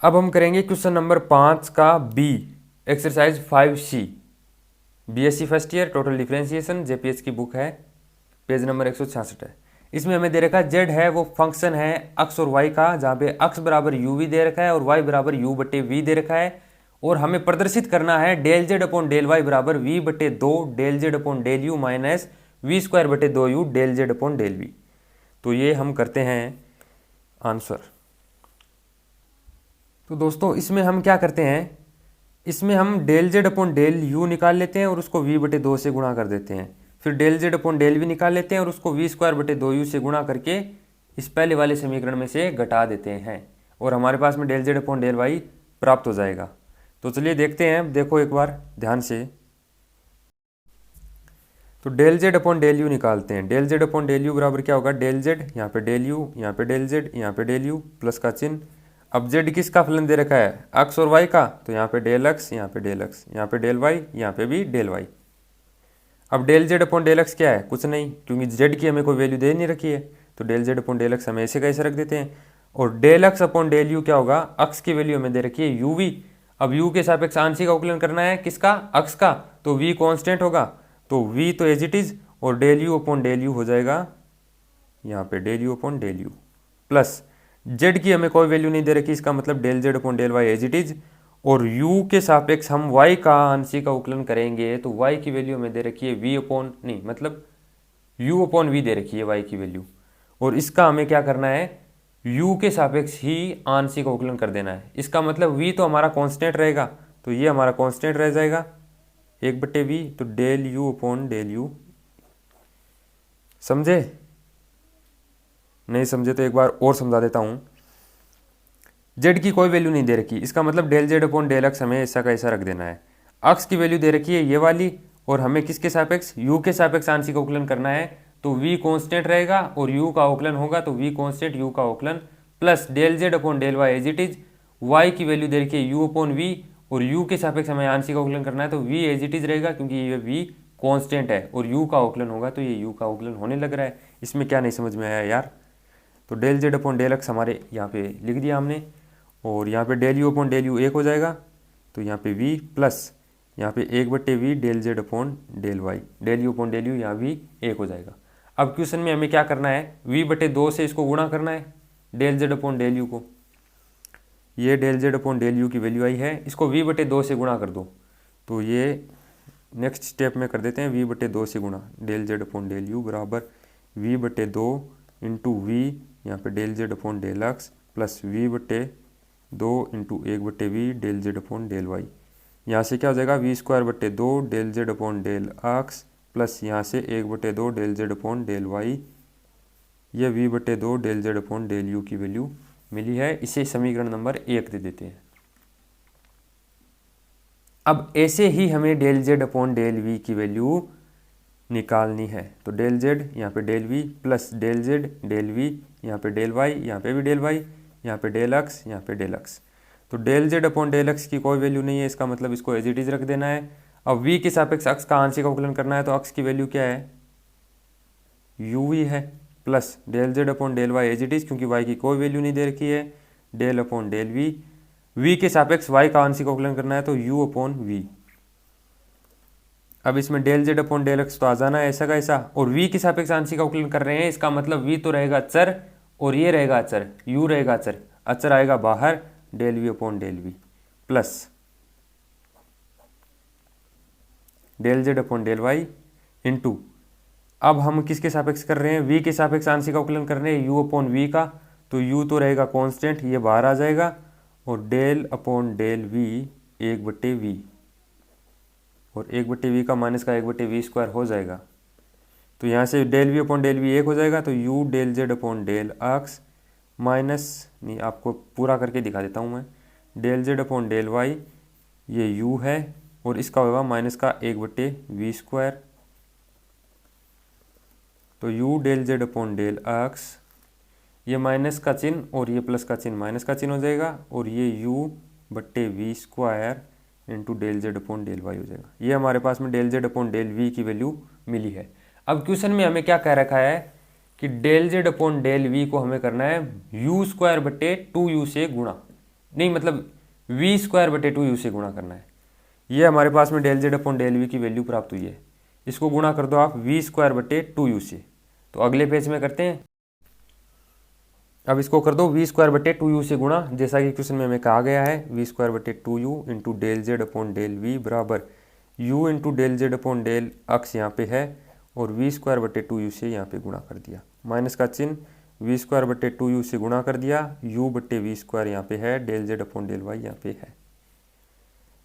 अब हम करेंगे क्वेश्चन नंबर 5 का B, exercise 5C, BSc first year total differentiation, JPH की बुक है, पेज नंबर 166 है। इसमें हमें दे रखा है जेड है वो फंक्शन है एक्स और वाई का, जहाँ पे एक्स बराबर यू वी दे रखा है और वाई बराबर यू बटे वी दे रखा है, और हमें प्रदर्शित करना है del Z upon del Y बराबर वी बटे 2 del Z upon del U minus V square बटे 2 U del Z upon del V. तो ये हम करते हैं आंसर। तो दोस्तों इसमें हम क्या करते हैं, इसमें हम del Z upon del U निकाल लेते हैं और उसको वी बटे 2 से गुणा कर देते हैं। फिर del Z upon del V निकाल लेते हैं और उसको वी स्क्वायर बटे 2 यू से गुणा करके इस पहले वाले समीकरण में से घटा देते हैं, और हमारे पास में del Z upon del Y प्राप्त हो जाएगा। तो चलिए देखते हैं, देखो एक बार ध्यान से। तो del Z upon del U निकालते हैं। Del Z upon del U बराबर क्या होगा, डेल जेड यहाँ पे डेल यू, यहाँ पे डेल जेड, यहाँ पे डेल यू प्लस का चिन्ह। अब जेड किसका फलन दे रखा है, एक्स और वाई का, तो यहाँ पे डेल एक्स, यहाँ पे डेल एक्स, यहाँ पे डेल वाई, यहाँ पे भी डेल वाई। अब del Z upon del X क्या है, कुछ नहीं, क्योंकि जेड की हमें कोई वैल्यू दे नहीं रखी है, तो del Z upon del X हमें ऐसे कैसे रख देते हैं। और del X upon del U क्या होगा, एक्स की वैल्यू हमें दे रखी है यू वी। अब यू के सापेक्ष आंशिक अवकलन करना है किसका, एक्स का, तो वी कांस्टेंट होगा, तो वी तो एज इट इज, और del U upon del U हो जाएगा यहाँ पे del U upon del U, plus Z की हमें कोई वैल्यू नहीं दे रखी, इसका मतलब del Z upon del Y as it is, और u के सापेक्ष हम y का आंशिक अवकलन करेंगे, तो y की वैल्यू हमें दे रखी है v अपॉन नहीं मतलब u अपॉन v दे रखी है y की वैल्यू, और इसका हमें क्या करना है, u के सापेक्ष ही आंशिक अवकलन कर देना है। इसका मतलब v तो हमारा कांस्टेंट रहेगा, तो ये हमारा कांस्टेंट रह जाएगा 1/v, तो del u upon del U. समझे, नहीं समझे तो एक बार और समझा देता हूँ। जेड की कोई वैल्यू नहीं दे रखी, इसका मतलब del Z upon del X हमें ऐसा का ऐसा रख देना है। एक्स की वैल्यू दे रखी है ये वाली, और हमें किसके सापेक्ष, यू के सापेक्ष आंशिक अवकलन करना है, तो v कांस्टेंट रहेगा और u का अवकलन होगा, तो v कांस्टेंट u का अवकलन plus del Z upon del Y as it is, y की वैल्यू दे रखी है u अपॉन v, और u के सापेक्ष हमें आंशिक अवकलन करना है, तो v एज इट इज रहेगा क्योंकि ये v कांस्टेंट है, और u का अवकलन होगा तो ये u का अवकलन होने लग रहा है। इसमें क्या नहीं समझ में आया यार, तो del Z upon del X हमारे यहाँ पे लिख दिया हमने, और यहाँ पे del U upon del U एक हो जाएगा, तो यहाँ पे v प्लस यहाँ पे 1/v del Z upon del Y, del U upon del U यहाँ भी एक हो जाएगा। अब क्वेश्चन में हमें क्या करना है, v/2 से इसको गुणा करना है del Z upon del U को। ये del Z upon del U की वैल्यू आई है, इसको v/2 से गुणा कर दो, तो ये नेक्स्ट स्टेप में कर देते हैं v/2 से गुणा, del Z upon del U बराबर v/2 इंटू वी, यहाँ पे del Z upon del X plus v/2 into 1/v del Z upon del Y. यहाँ से क्या हो जाएगा, वी स्क्वायर बटे 2 del Z upon del X plus यहाँ से 1/2 del Z upon del Y. ये v/2 del Z upon del U की वैल्यू मिली है, इसे समीकरण नंबर 1 दे देते हैं। अब ऐसे ही हमें del Z upon del V की वैल्यू निकालनी है, तो डेल जेड यहाँ पे del V plus del Z del V, यहाँ पे डेल वाई, यहाँ पे भी डेल वाई, यहाँ पे डेल एक्स, यहाँ पे डेल एक्स। तो del Z upon del X की कोई वैल्यू नहीं है, इसका मतलब इसको एज इट इज रख देना है। अब वी के सापेक्ष एक्स का आंशिक अवकलन करना है, तो एक्स की वैल्यू क्या है, यू वी है, plus del Z upon del Y as it is, क्योंकि वाई की कोई वैल्यू नहीं दे रखी है, del upon del V. V के सापेक्ष वाई का आंशिक अवकलन करना है, तो यू अपॉन वी। अब इसमें del Z upon del X तो आ जाना है ऐसा का ऐसा, और v के सापेक्ष आंशिक अवकलन कर रहे हैं, इसका मतलब v तो रहेगा चर और ये रहेगा अचर, u रहेगा अचर, अचर आएगा बाहर, del v upon del V plus del Z upon del Y into, अब हम किसके सापेक्ष कर रहे हैं, v के सापेक्ष आंशिक अवकलन कर रहे हैं u अपॉन वी का, तो u तो रहेगा कांस्टेंट, ये बाहर आ जाएगा, और del upon del v 1/v, और 1/v का माइनस का 1/v स्क्वायर हो जाएगा, तो यहाँ से del V upon del V एक हो जाएगा, तो u del Z upon del X minus, नहीं आपको पूरा करके दिखा देता हूँ मैं, del Z upon del Y, ये u है, और इसका होगा माइनस का 1/v स्क्वायर, तो u del Z upon del X, ये माइनस का चिन्ह और ये प्लस का चिन्ह माइनस का चिन्ह हो जाएगा, और ये u/v square into del Z upon del Y हो जाएगा। ये हमारे पास में del Z upon del V की वैल्यू मिली है। अब क्वेश्चन में हमें क्या कह रखा है कि del Z upon del V को हमें करना है u² बटे 2u से गुणा, नहीं, मतलब वी स्क्वायर बटे 2u से गुणा करना है। ये हमारे पास में del Z upon del V की वैल्यू प्राप्त हुई है। इसको गुणा कर दो आप वी स्क्वायर बटे 2u से। तो अगले पेज में करते हैं। अब इसको कर दो वी स्क्वायर बटे 2u से गुणा, जैसा कि क्वेश्चन में हमें कहा गया है, वी स्क्वायर बटे 2u into del Z upon del V बराबर u into del Z upon del X यहाँ पे है, और वी स्क्वायर बटे 2u से यहाँ पे गुणा कर दिया। माइनस का चिन्ह, वी स्क्वायर बटे 2u से गुणा कर दिया, u बटे वी स्क्वायर यहाँ पे है, del Z upon del Y यहाँ पे है।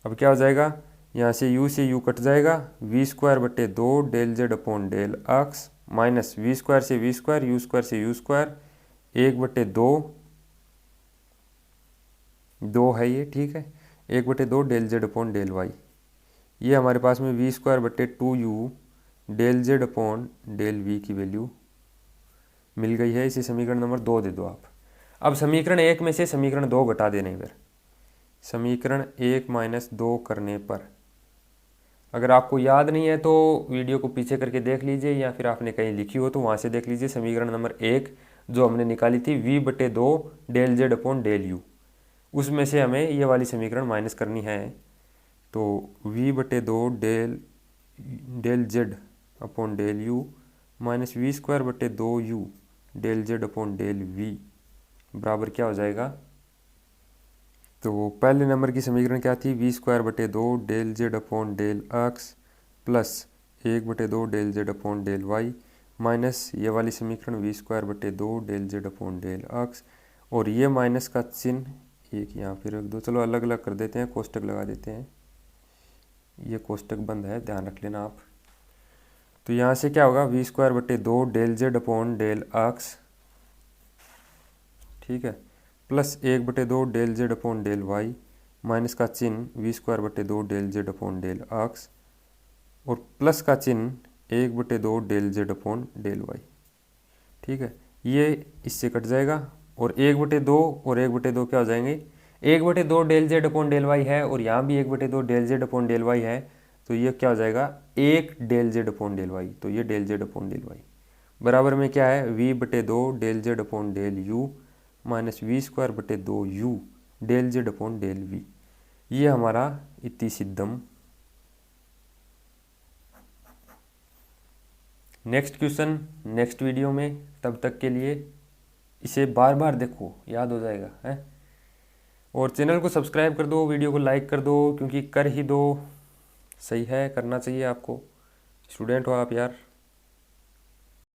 अब क्या हो जाएगा, यहाँ से u से u कट जाएगा, वी स्क्वायर बटे 2 del Z upon del X minus V square से वी स्क्वायर, यू स्क्वायर से यू स्क्वायर, 1/2 2 है ये, ठीक है, 1/2 del Z upon del Y. ये हमारे पास में वी स्क्वायर बटे 2u del Z upon del V की वैल्यू मिल गई है। इसे समीकरण नंबर 2 दे दो आप। अब समीकरण 1 में से समीकरण 2 घटा देने पर, समीकरण 1 माइनस 2 करने पर, अगर आपको याद नहीं है तो वीडियो को पीछे करके देख लीजिए, या फिर आपने कहीं लिखी हो तो वहाँ से देख लीजिए। समीकरण नंबर 1 जो हमने निकाली थी v/2 del Z upon del U, उसमें से हमें ये वाली समीकरण माइनस करनी है। तो v/2 del Z upon del U minus V square बटे 2u del Z upon del V बराबर क्या हो जाएगा। तो पहले नंबर की समीकरण क्या थी, वी स्क्वायर बटे 2 del Z upon del X plus 1/2 del Z upon del Y minus ये वाली समीकरण वी स्क्वायर बटे 2 del Z upon del X, और ये माइनस का चिन्ह एक यहाँ पे रख दो। चलो अलग अलग कर देते हैं, कोष्टक लगा देते हैं, ये कोष्टक बंद है, ध्यान रख लेना आप। तो यहाँ से क्या होगा, वी स्क्वायर बटे 2 del Z upon del X, ठीक है, plus 1/2 del Z upon del Y minus का चिन्ह वी स्क्वायर बटे 2 del Z upon del X, और प्लस का चिन्ह 1/2 del Z upon del Y, ठीक है। ये इससे कट जाएगा, और 1/2 और 1/2 क्या हो जाएंगे, 1/2 del Z upon del Y है, और यहाँ भी 1/2 del Z upon del Y है, तो ये क्या हो जाएगा, 1 del Z upon del Y. तो ये del Z upon del Y बराबर में क्या है, v/2 del Z upon del U minus V square बटे 2u del Z upon del V. ये हमारा इति सिद्धम। नेक्स्ट क्वेश्चन नेक्स्ट वीडियो में, तब तक के लिए इसे बार बार देखो, याद हो जाएगा है। और चैनल को सब्सक्राइब कर दो, वीडियो को लाइक कर दो, क्योंकि कर ही दो, सही है, करना चाहिए आपको, स्टूडेंट हो आप यार।